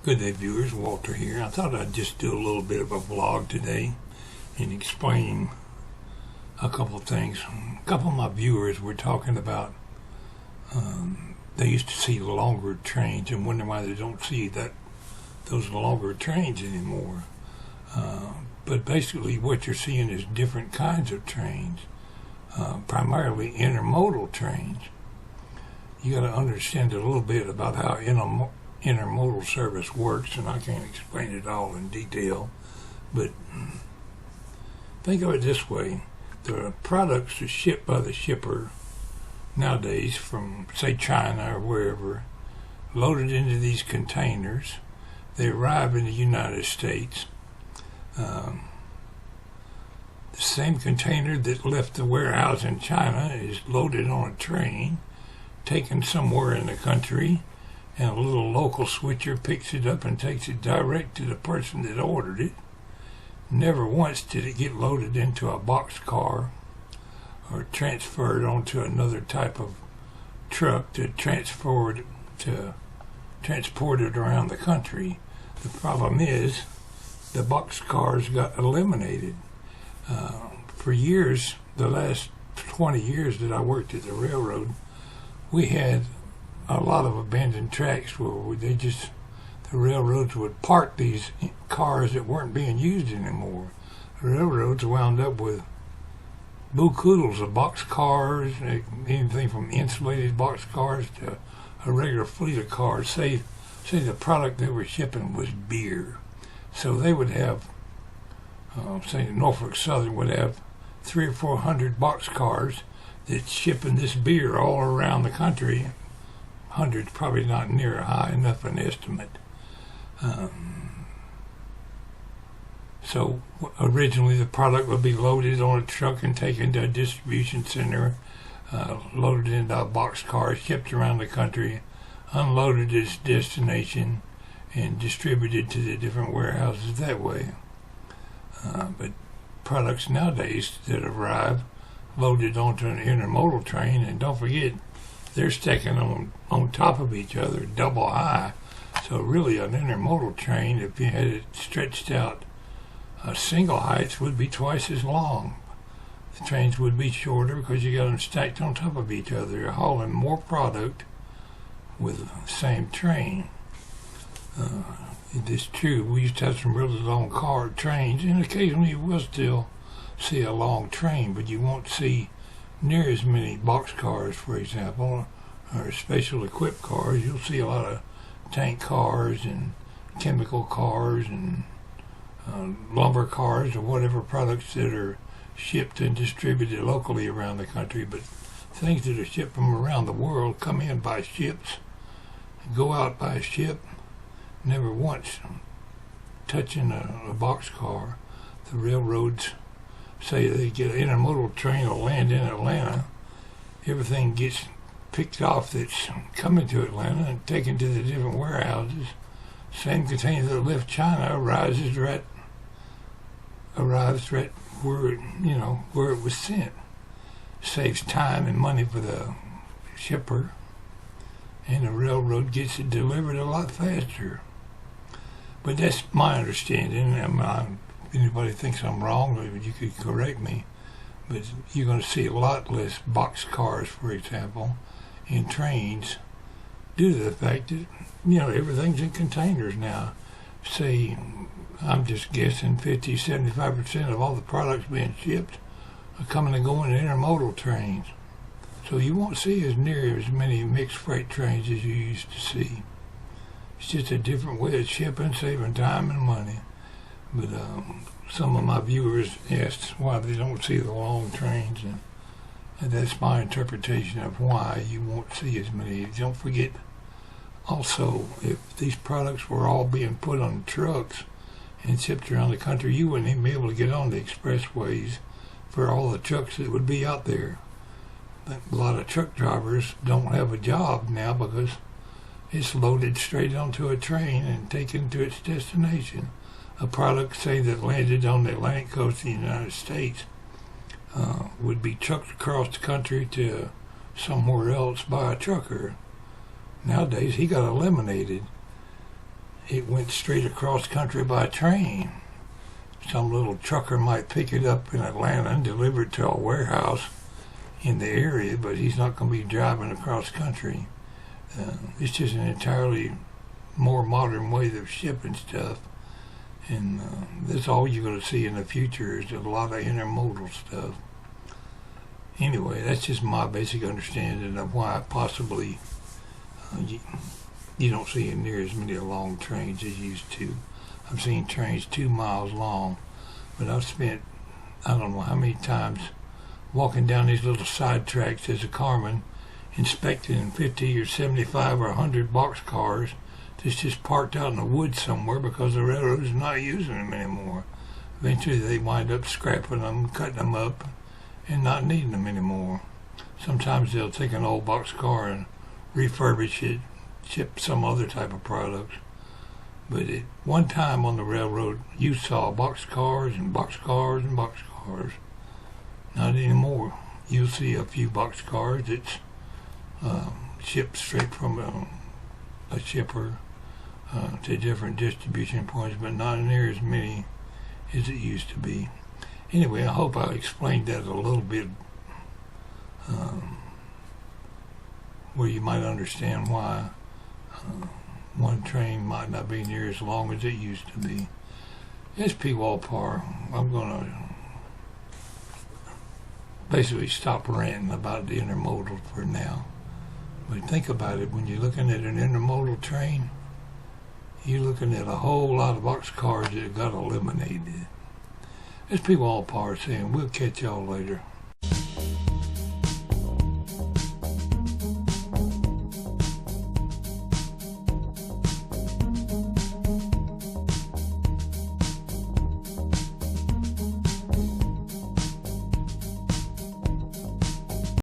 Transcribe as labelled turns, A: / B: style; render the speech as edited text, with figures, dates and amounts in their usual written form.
A: Good day, viewers. Walter here. I thought I'd just do a little bit of a vlog today and explain a couple of things. A couple of my viewers were talking about they used to see longer trains and wonder why they don't see those longer trains anymore. But basically what you're seeing is different kinds of trains, primarily intermodal trains. You got to understand a little bit about how intermodal service works, and I can't explain it all in detail, but think of it this way. The products are shipped by the shipper nowadays from, say, China or wherever, loaded into these containers. They arrive in the United States. The same container that left the warehouse in China is loaded on a train, taken somewhere in the country, and a little local switcher picks it up and takes it direct to the person that ordered it. Never once did it get loaded into a boxcar or transferred onto another type of truck to transport it around the country. The problem is the boxcars got eliminated. For years, the last 20 years that I worked at the railroad, we had a lot of abandoned tracks where the railroads would park these cars that weren't being used anymore. The railroads wound up with boo-koodles of boxcars, anything from insulated boxcars to a regular fleet of cars. Say the product they were shipping was beer. So they would have, say Norfolk Southern would have 300 or 400 boxcars that's shipping this beer all around the country. Hundreds, probably not near high enough an estimate. So originally the product would be loaded on a truck and taken to a distribution center, loaded into a boxcar, shipped around the country, unloaded at its destination, and distributed to the different warehouses that way. But products nowadays that arrive loaded onto an intermodal train, and don't forget, they're stacking on top of each other, double high. So really an intermodal train, if you had it stretched out, single heights would be twice as long. The trains would be shorter because you got them stacked on top of each other. You're hauling more product with the same train. It is true. We used to have some really long trains, and occasionally you will still see a long train, but you won't see near as many boxcars, for example, or special equipped cars. You'll see a lot of tank cars and chemical cars and lumber cars or whatever products that are shipped and distributed locally around the country. But things that are shipped from around the world come in by ships, go out by a ship, never once touching a boxcar. The railroads say they get an intermodal train will land in Atlanta, everything gets picked off that's coming to Atlanta and taken to the different warehouses. Same container that left China arrives right where it was sent. Saves time and money for the shipper, and the railroad gets it delivered a lot faster. But that's my understanding. If anybody thinks I'm wrong, you could correct me. But you're going to see a lot less boxcars, for example, in trains due to the fact that, everything's in containers now. Say, I'm just guessing 50-75% of all the products being shipped are coming and going in intermodal trains. So you won't see as many mixed freight trains as you used to see. It's just a different way of shipping, saving time and money. But some of my viewers asked why they don't see the long trains, and that's my interpretation of why you won't see as many. Don't forget, also, if these products were all being put on trucks and shipped around the country, you wouldn't even be able to get on the expressways for all the trucks that would be out there. A lot of truck drivers don't have a job now because it's loaded straight onto a train and taken to its destination. A product, say, that landed on the Atlantic coast of the United States would be trucked across the country to somewhere else by a trucker. Nowadays, he got eliminated. it went straight across country by train. Some little trucker might pick it up in Atlanta and deliver it to a warehouse in the area, but he's not going to be driving across country. It's just an entirely more modern way of shipping stuff. And that's all you're going to see in the future is a lot of intermodal stuff. Anyway, that's just my basic understanding of why possibly you don't see near as many long trains as you used to. I've seen trains 2 miles long, but I've spent I don't know how many times walking down these little side tracks as a Carman, inspecting 50 or 75 or 100 boxcars that's just parked out in the woods somewhere because the railroad's not using them anymore. Eventually they wind up scrapping them, cutting them up, and not needing them anymore. Sometimes they'll take an old boxcar and refurbish it, ship some other type of product. But at one time on the railroad, you saw boxcars and boxcars and boxcars. Not anymore. You'll see a few boxcars that's shipped straight from a shipper to different distribution points, but not near as many as it used to be. Anyway, I hope I explained that a little bit where you might understand why one train might not be near as long as it used to be. It's Pwalpar. I'm going to basically stop ranting about the intermodal for now. But think about it, when you're looking at an intermodal train, you're looking at a whole lot of boxcars that got eliminated. It's Pwalpar saying, we'll catch y'all later.